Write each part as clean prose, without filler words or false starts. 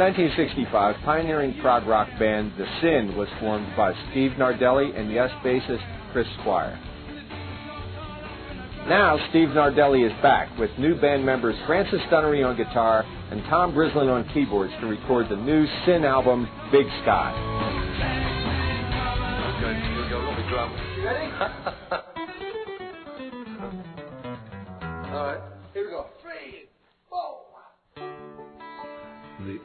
1965, pioneering prog rock band The Sin was formed by Steve Nardelli and Yes bassist Chris Squire. Now, Steve Nardelli is back with new band members Francis Dunnery on guitar and Tom Brislin on keyboards to record the new Sin album, Big Sky. Okay, here we go, lovely drum. You ready? All right. Here we go. 3, 4.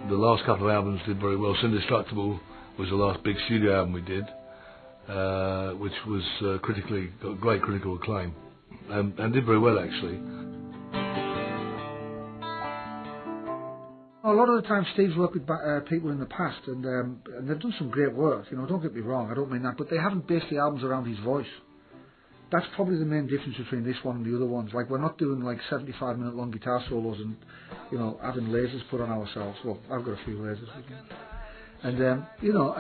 The last couple of albums did very well. Sindestructible was the last big studio album we did, which was got great critical acclaim, and did very well actually. A lot of the time Steve's worked with people in the past, and they've done some great work, you know, don't get me wrong, I don't mean that, but they haven't based the albums around his voice. That's probably the main difference between this one and the other ones. Like, we're not doing like 75-minute long guitar solos and, you know, having lasers put on ourselves. Well, I've got a few lasers. And, you know,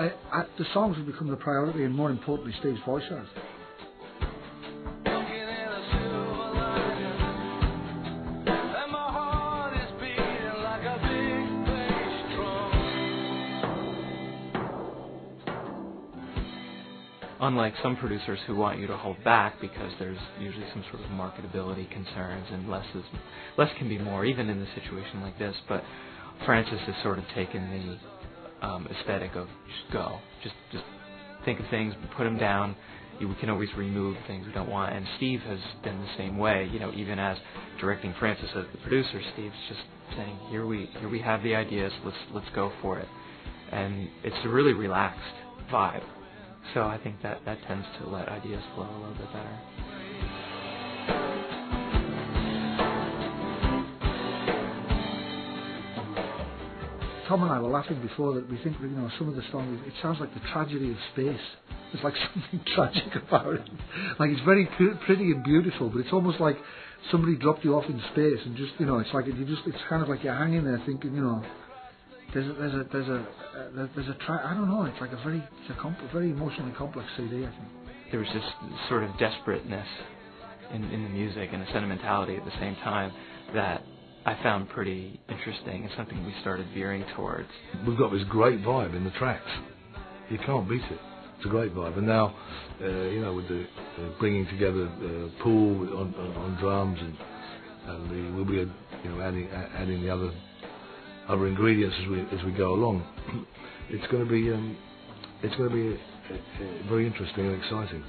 the songs have become the priority, and more importantly, Steve's voice has. Unlike some producers who want you to hold back because there's usually some sort of marketability concerns and less can be more, even in a situation like this. But Francis has sort of taken the aesthetic of just go, just think of things, put them down. We can always remove things we don't want. And Steve has been the same way. You know, even as directing Francis as the producer, Steve's just saying, here we have the ideas, let's go for it. And it's a really relaxed vibe. So I think that tends to let ideas flow a little bit better. Tom and I were laughing before that we think, you know, some of the songs, it sounds like the tragedy of space. There's like something tragic about it. Like, it's very pretty and beautiful, but it's almost like somebody dropped you off in space and just, you know, it's like it's kind of like you're hanging there thinking, you know, there's a I don't know. It's like a very emotionally complex CD. I think there was this sort of desperateness in the music and a sentimentality at the same time that I found pretty interesting and something we started veering towards. We've got this great vibe in the tracks. You can't beat it. It's a great vibe. And now, you know, with the bringing together Paul on drums and we'll be, you know, adding the other ingredients as we go along. It's going to be very interesting and exciting.